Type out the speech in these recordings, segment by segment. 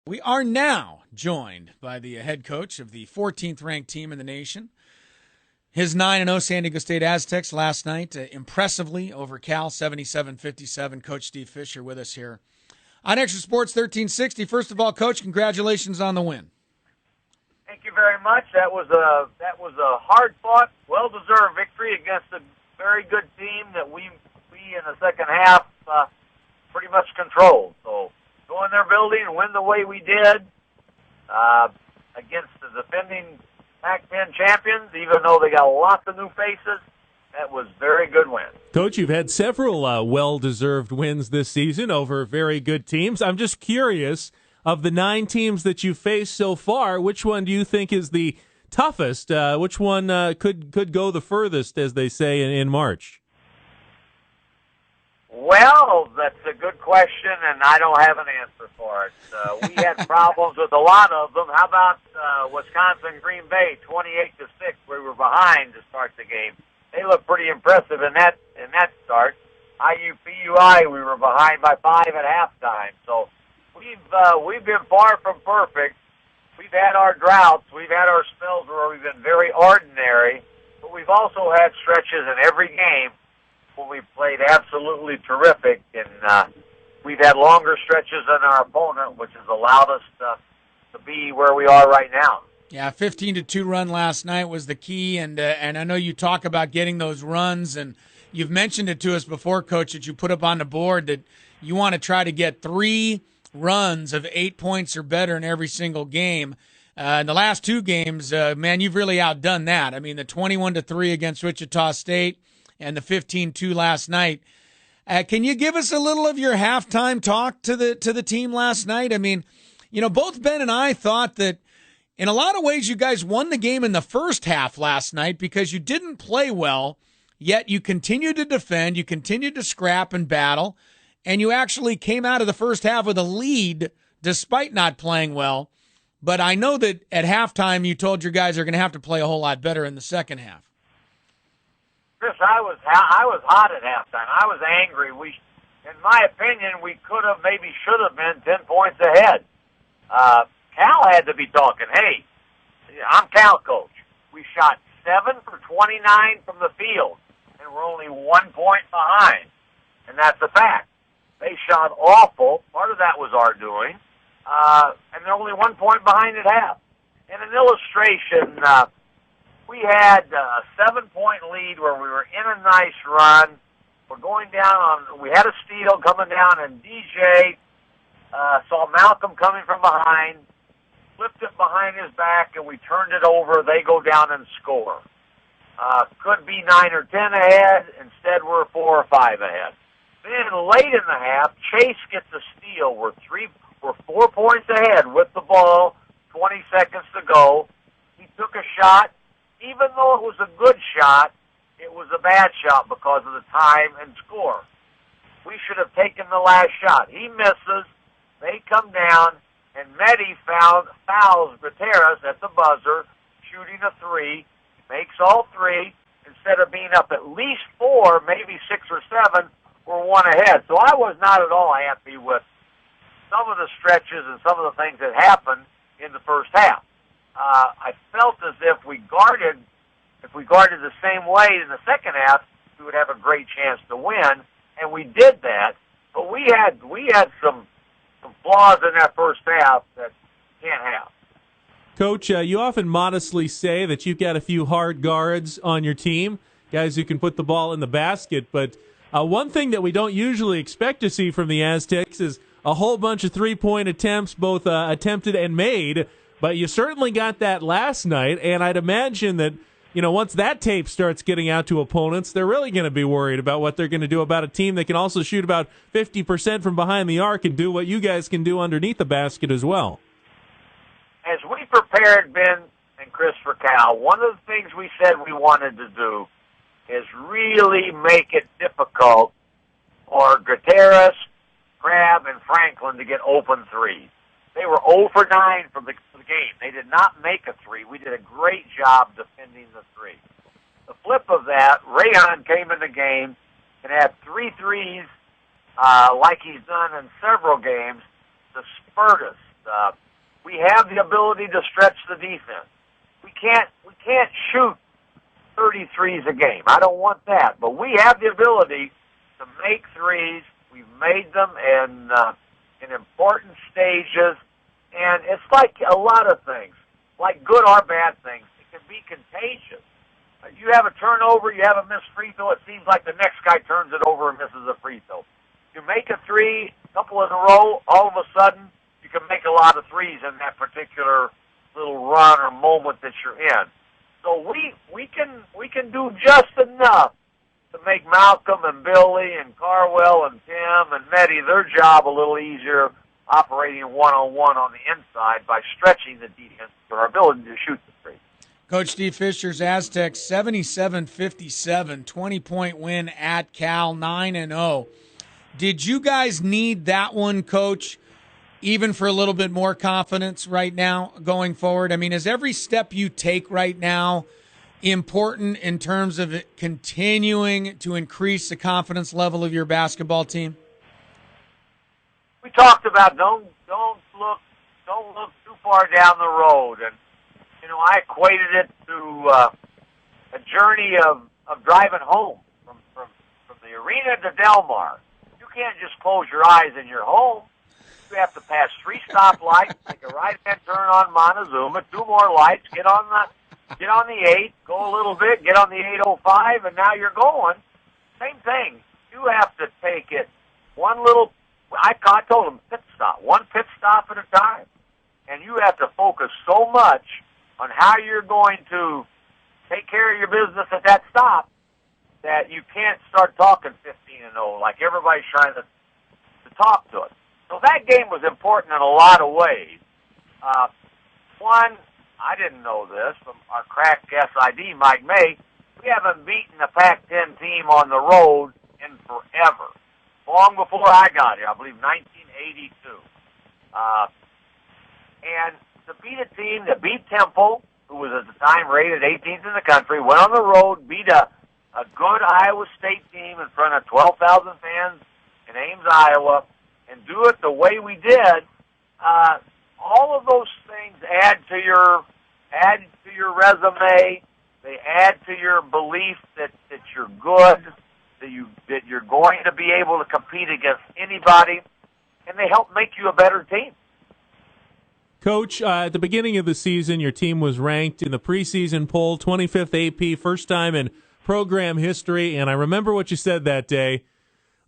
We are now joined by the head coach of the 14th ranked team in the nation. His 9-0 San Diego State Aztecs last night, impressively over Cal, 77-57. Coach Steve Fisher with us here on Extra Sports 1360. First of all, Coach, congratulations on the win. Thank you very much. That was a hard-fought, well-deserved victory against a very good team that we in the second half pretty much controlled. So go in their building and win the way we did against the defending Pac-10 champions, even though they got lots of new faces. That was a very good win. Coach, you've had several well-deserved wins this season over very good teams. I'm just curious, of the 9 teams that you've faced so far, which one do you think is the toughest? Which one could go the furthest, as they say, in March? Well, that's a good question, and I don't have an answer for it. We had problems with a lot of them. How about Wisconsin, Green Bay, 28-6? We were behind to start the game. They looked pretty impressive in that start. IU-PUI, we were behind by 5 at halftime. So we've been far from perfect. We've had our droughts. We've had our spells where we've been very ordinary, but we've also had stretches in every game when we played absolutely terrific, and we've had longer stretches than our opponent, which has allowed us to be where we are right now. Yeah, 15-2 run last night was the key, and I know you talk about getting those runs, and you've mentioned it to us before, Coach, that you put up on the board that you want to try to get 3 runs of 8 points or better in every single game. In the last 2 games, man, you've really outdone that. I mean, the 21-3 against Wichita State and the 15-2 last night. Can you give us a little of your halftime talk to the team last night? I mean, you know, both Ben and I thought that in a lot of ways you guys won the game in the first half last night because you didn't play well, yet you continued to defend, you continued to scrap and battle, and you actually came out of the first half with a lead despite not playing well. But I know that at halftime you told your guys are going to have to play a whole lot better in the second half. Chris, I was hot at halftime. I was angry. In my opinion, we could have, maybe should have been 10 points ahead. Cal had to be talking, hey, I'm Cal coach. We shot 7 for 29 from the field, and we're only 1 point behind. And that's a fact. They shot awful. Part of that was our doing. And they're only 1 point behind at half. And an illustration, we had a 7-point lead where we were in a nice run. We're going down we had a steal coming down, and DJ saw Malcolm coming from behind, flipped it behind his back, and we turned it over. They go down and score. Could be 9 or 10 ahead. Instead, we're 4 or 5 ahead. Then late in the half, Chase gets a steal. We're 4 points ahead with the ball, 20 seconds to go. He took a shot. Even though it was a good shot, it was a bad shot because of the time and score. We should have taken the last shot. He misses. They come down, and Mehdi fouls Gutierrez at the buzzer, shooting a 3, makes all 3. Instead of being up at least 4, maybe 6 or 7, we're 1 ahead. So I was not at all happy with some of the stretches and some of the things that happened in the first half. I felt as if we guarded the same way in the second half, we would have a great chance to win, and we did that. But we had some flaws in that first half that can't have. Coach, you often modestly say that you've got a few hard guards on your team, guys who can put the ball in the basket. But one thing that we don't usually expect to see from the Aztecs is a whole bunch of three-point attempts, both attempted and made. But you certainly got that last night, and I'd imagine that, you know, once that tape starts getting out to opponents, they're really going to be worried about what they're going to do about a team that can also shoot about 50% from behind the arc and do what you guys can do underneath the basket as well. As we prepared, Ben and Chris, for Cal, one of the things we said we wanted to do is really make it difficult for Gutierrez, Crabb, and Franklin to get open threes. They were 0 for 9 from the game. They did not make a 3. We did a great job defending the 3. The flip of that, Rayon came in the game and had 3 threes like he's done in several games to spurt us. we have the ability to stretch the defense. We can't shoot 33s a game. I don't want that, but we have the ability to make threes. We've made them in important stages, and it's like a lot of things, like good or bad things. It can be contagious. You have a turnover, you have a missed free throw, it seems like the next guy turns it over and misses a free throw. You make a three, a couple in a row, all of a sudden you can make a lot of threes in that particular little run or moment that you're in. So we can do just enough to make Malcolm and Billy and Carwell and Tim and Meddy their job a little easier operating one-on-one on the inside by stretching the defense for our ability to shoot the three. Coach Steve Fisher's Aztecs 77-57, 20-point win at Cal, 9-0. Did you guys need that one, Coach, even for a little bit more confidence right now going forward? I mean, is every step you take right now important in terms of it continuing to increase the confidence level of your basketball team? We talked about don't look too far down the road, and I equated it to a journey of driving home from the arena to Del Mar. You can't just close your eyes and you're home. You have to pass 3 stoplights, take a right-hand turn on Montezuma, 2 more lights, get on the 8, go a little bit, get on the 805, and now you're going. Same thing. You have to take it one little. I told them one pit stop at a time, and you have to focus so much on how you're going to take care of your business at that stop that you can't start talking 15-0 like everybody's trying to talk to us. So that game was important in a lot of ways. One, I didn't know this from our crack SID, Mike May. We haven't beaten a Pac-10 team on the road in forever. Long before I got here, I believe 1982. And to beat a team that beat Temple, who was at the time rated 18th in the country, went on the road, beat a good Iowa State team in front of 12,000 fans in Ames, Iowa, and do it the way we did, all of those things add to your resume. They add to your belief that you're good, that you're going to be able to compete against anybody, and they help make you a better team. Coach, at the beginning of the season, your team was ranked in the preseason poll, 25th AP, first time in program history, and I remember what you said that day.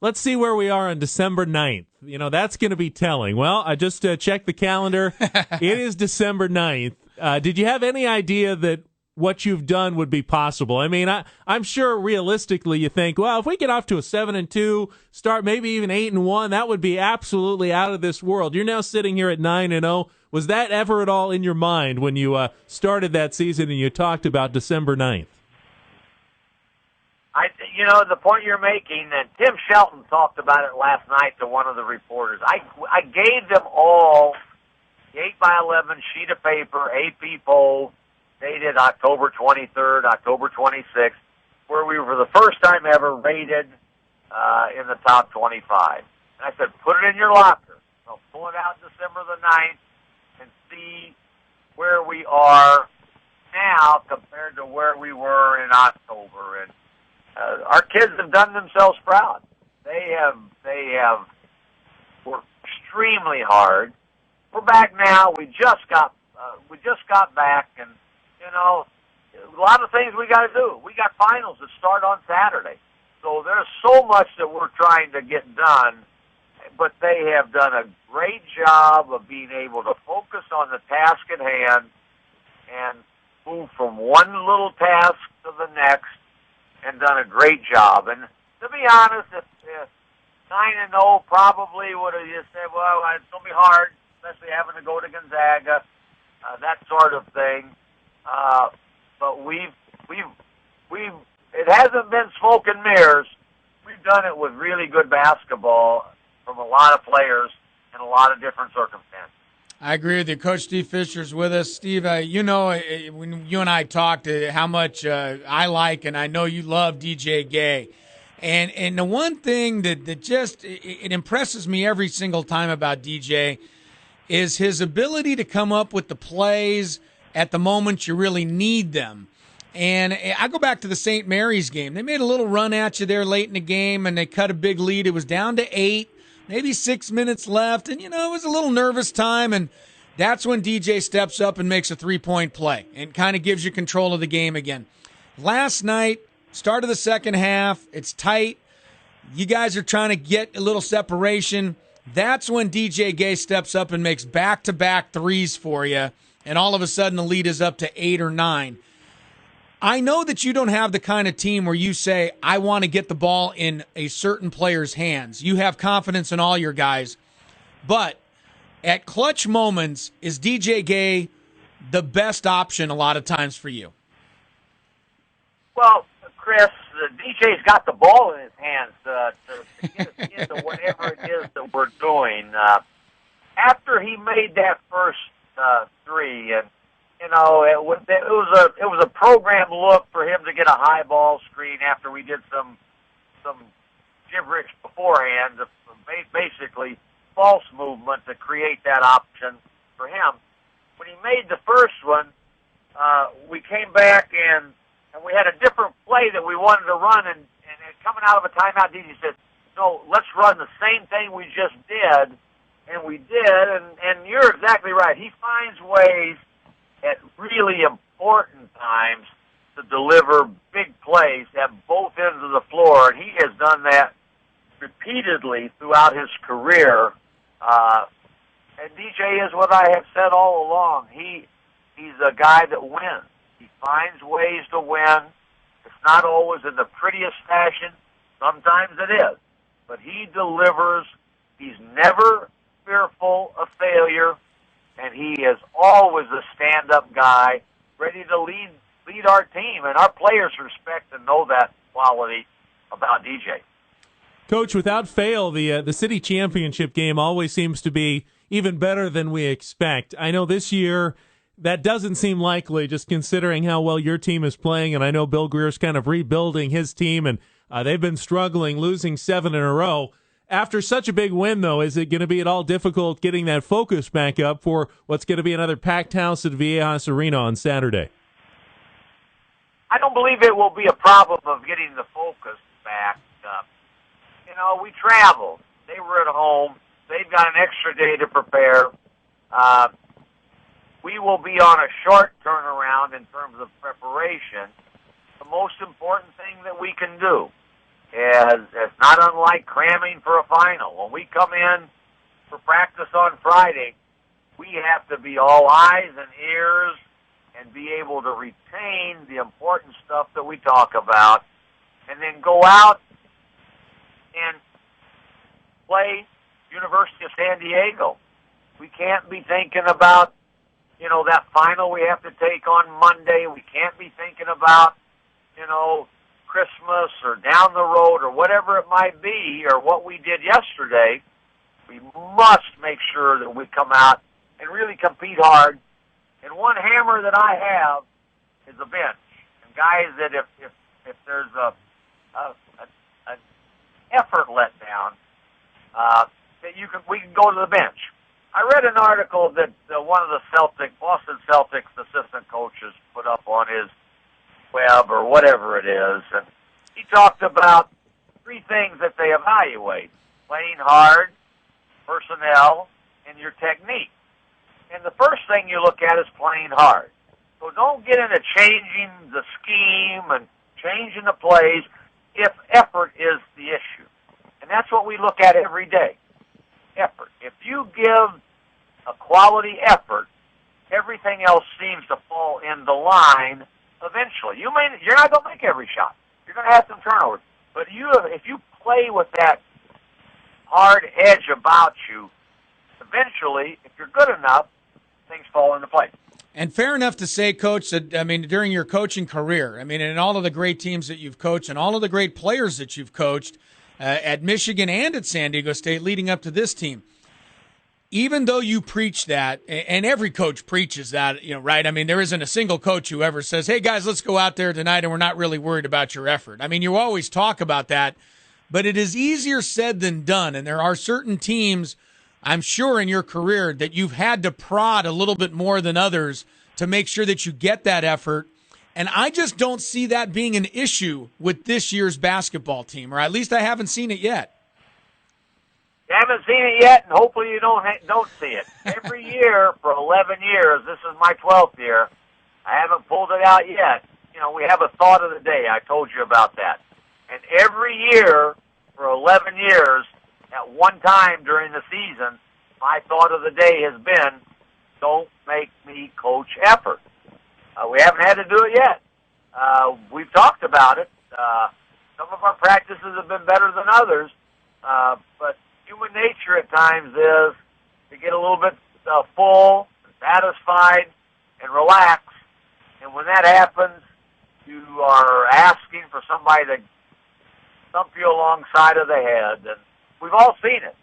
Let's see where we are on December 9th. That's going to be telling. Well, I just checked the calendar. It is December 9th. Did you have any idea that what you've done would be possible? I mean, I'm sure realistically you think, well, if we get off to a 7-2, start maybe even 8-1, that would be absolutely out of this world. You're now sitting here at 9-0. Was that ever at all in your mind when you started that season and you talked about December 9th? The point you're making, and Tim Shelton talked about it last night to one of the reporters. I gave them all the 8x11 sheet of paper, AP poll, dated October 23rd, October 26th, where we were the first time ever rated in the top 25. And I said, put it in your locker. So pull it out December the 9th and see where we are now compared to where we were in October. And our kids have done themselves proud. They have worked extremely hard. We're back now. We just got back, and a lot of things we got to do. We got finals that start on Saturday, so there's so much that we're trying to get done. But they have done a great job of being able to focus on the task at hand and move from one little task to the next, and done a great job. And to be honest, if 9-0 probably would have just said, well, it's going to be hard, especially having to go to Gonzaga, that sort of thing. But it hasn't been smoke and mirrors. We've done it with really good basketball from a lot of players in a lot of different circumstances. I agree with you. Coach Steve Fisher's with us. Steve, when you and I talked, how much I like and I know you love DJ Gay. And the one thing that just it impresses me every single time about DJ is his ability to come up with the plays at the moment you really need them. And I go back to the St. Mary's game. They made a little run at you there late in the game, and they cut a big lead. It was down to 8, maybe 6 minutes left, and, it was a little nervous time, and that's when DJ steps up and makes a 3-point play and kind of gives you control of the game again. Last night, start of the second half, it's tight. You guys are trying to get a little separation. That's when DJ Gay steps up and makes back-to-back threes for you, and all of a sudden the lead is up to 8 or 9. I know that you don't have the kind of team where you say, I want to get the ball in a certain player's hands. You have confidence in all your guys. But at clutch moments, is DJ Gay the best option a lot of times for you? Well, Chris, DJ's got the ball in his hands to get us into whatever it is that we're doing. After he made that first three, and it was a program look for him to get a high ball screen after we did some gibberish beforehand, basically false movement to create that option for him. When he made the first one, we came back and we had a different play that we wanted to run, and coming out of a timeout, DJ said, no, let's run the same thing we just did, and we did, and you're exactly right. He finds ways at really important times to deliver big plays at both ends of the floor, and he has done that repeatedly throughout his career. And DJ is what I have said all along. He's a guy that wins. He finds ways to win. It's not always in the prettiest fashion. Sometimes it is. But he delivers. He's never fearful of failure. And he is always a stand-up guy, ready to lead our team. And our players respect and know that quality about DJ. Coach, without fail, the city championship game always seems to be even better than we expect. I know this year that doesn't seem likely, just considering how well your team is playing, and I know Bill Greer's kind of rebuilding his team, and they've been struggling, losing 7 in a row. After such a big win, though, is it going to be at all difficult getting that focus back up for what's going to be another packed house at Viejas Arena on Saturday? I don't believe it will be a problem of getting the focus back up. We traveled. They were at home. They've got an extra day to prepare. We will be on a short turnaround in terms of preparation. The most important thing that we can do is not unlike cramming for a final. When we come in for practice on Friday, we have to be all eyes and ears and be able to retain the important stuff that we talk about, and then go out and play University of San Diego. We can't be thinking about, that final we have to take on Monday. We can't be thinking about, Christmas or down the road or whatever it might be or what we did yesterday. We must make sure that we come out and really compete hard. And one hammer that I have is a bench. And guys, that if there's an effort letdown, that we can go to the bench. I read an article that one of the Boston Celtics assistant coaches put up on his web or whatever it is, and he talked about 3 things that they evaluate: playing hard, personnel, and your technique. And the first thing you look at is playing hard. So don't get into changing the scheme and changing the plays if effort is the issue. And that's what we look at every day. Effort. If you give a quality effort, everything else seems to fall in the line eventually. You're not going to make every shot. You're going to have some turnovers. But if you play with that hard edge about you, eventually, if you're good enough, things fall into place. And fair enough to say, Coach, that, during your coaching career, and all of the great teams that you've coached and all of the great players that you've coached at Michigan and at San Diego State leading up to this team, even though you preach that, and every coach preaches that, right? There isn't a single coach who ever says, hey, guys, let's go out there tonight and we're not really worried about your effort. You always talk about that, but it is easier said than done, and there are certain teams I'm sure in your career that you've had to prod a little bit more than others to make sure that you get that effort. And I just don't see that being an issue with this year's basketball team, or at least I haven't seen it yet. You haven't seen it yet, and hopefully you don't see it. Every year for 11 years, this is my 12th year, I haven't pulled it out yet. You know, we have a thought of the day. I told you about that. And every year for 11 years, at one time during the season, my thought of the day has been, don't make me coach effort. We haven't had to do it yet. We've talked about it. Some of our practices have been better than others, but human nature at times is to get a little bit full, and satisfied, and relax. And when that happens, you are asking for somebody to thump you alongside of the head. And we've all seen it.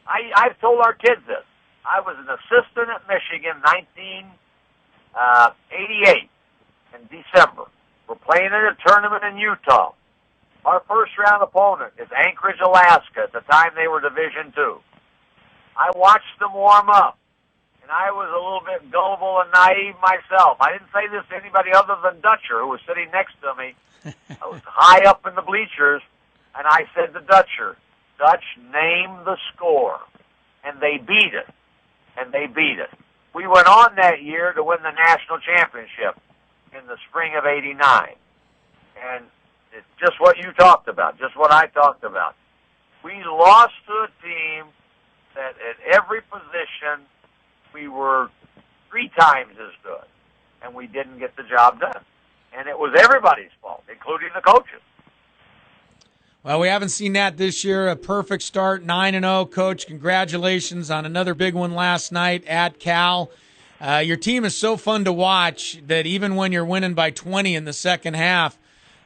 I've told our kids this. I was an assistant at Michigan 1988 in December. We're playing in a tournament in Utah. Our first-round opponent is Anchorage, Alaska. At the time, they were Division II. I watched them warm up, and I was a little bit gullible and naive myself. I didn't say this to anybody other than Dutcher, who was sitting next to me. I was high up in the bleachers, and I said to Dutcher, Dutch, name the score. And they beat it. And they beat it. We went on that year to win the national championship in the spring of '89. And it's just what you talked about, just what I talked about. We lost to a team that at every position we were 3 times as good, and we didn't get the job done. And it was everybody's fault, including the coaches. Well, we haven't seen that this year. A perfect start, 9-0. Coach, congratulations on another big one last night at Cal. Your team is so fun to watch that even when you're winning by 20 in the second half,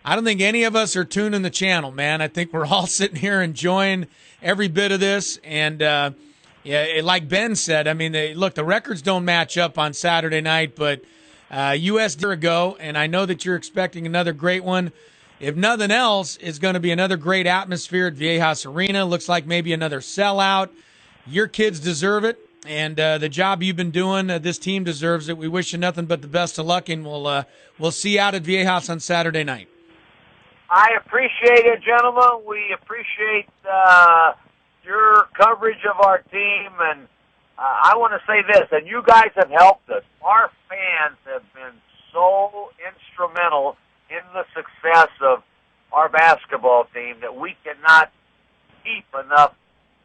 I don't think any of us are tuning the channel, man. I think we're all sitting here enjoying every bit of this. And, like Ben said, I mean, look, the records don't match up on Saturday night, but USD ago, and I know that you're expecting another great one. If nothing else, it's going to be another great atmosphere at Viejas Arena. Looks like maybe another sellout. Your kids deserve it, and the job you've been doing, this team deserves it. We wish you nothing but the best of luck, and we'll see you out at Viejas on Saturday night. I appreciate it, gentlemen. We appreciate your coverage of our team, and I want to say this, and you guys have helped us. Our fans have been so instrumental in the success of our basketball team that we cannot heap enough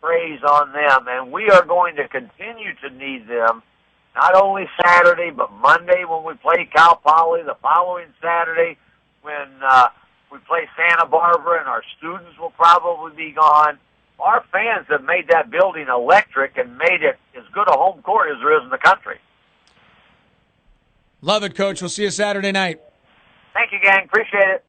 praise on them, and we are going to continue to need them, not only Saturday, but Monday when we play Cal Poly, the following Saturday when we play Santa Barbara, and our students will probably be gone. Our fans have made that building electric and made it as good a home court as there is in the country. Love it, Coach. We'll see you Saturday night. Thank you, gang. Appreciate it.